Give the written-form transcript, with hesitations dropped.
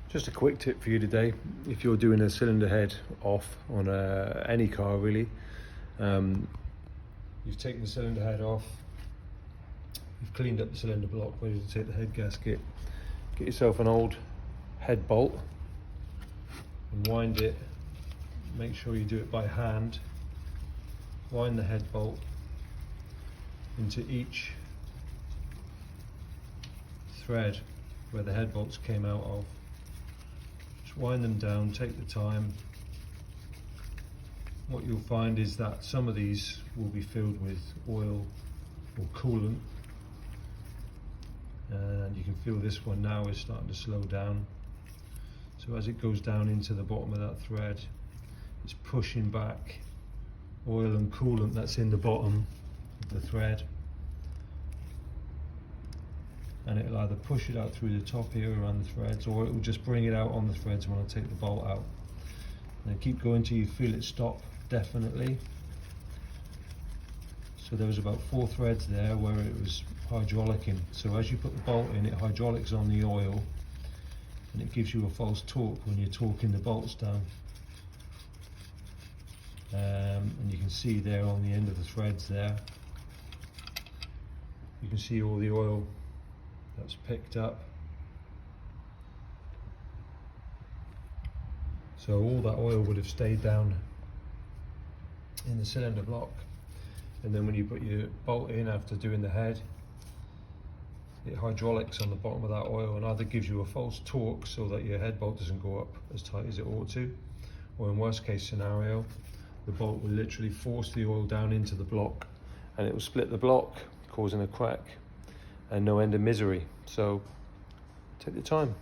Just a quick tip for you today. If you're doing a cylinder head off on any car really, you've taken the cylinder head off, you've cleaned up the cylinder block, ready to take the head gasket, get yourself an old head bolt and wind it. Make sure you do it by hand. Wind the head bolt into each thread where the head bolts came out of. Just wind them down, take the time. What you'll find is that some of these will be filled with oil or coolant, and you can feel this one now is starting to slow down. So as it goes down into the bottom of that thread, it's pushing back oil and coolant that's in the bottom of the thread, and it'll either push it out through the top here around the threads, or it will just bring it out on the threads when I take the bolt out. And then keep going till you feel it stop definitely. So there was about 4 threads there where it was hydraulicing. So as you put the bolt in, it hydraulics on the oil and it gives you a false torque when you're torquing the bolts down. And you can see there on the end of the threads there, you can see all the oil that's picked up. So all that oil would have stayed down in the cylinder block, and then when you put your bolt in after doing the head, it hydraulics on the bottom of that oil and either gives you a false torque so that your head bolt doesn't go up as tight as it ought to, or in worst case scenario, the bolt will literally force the oil down into the block and it will split the block, causing a crack and no end of misery. So take the time.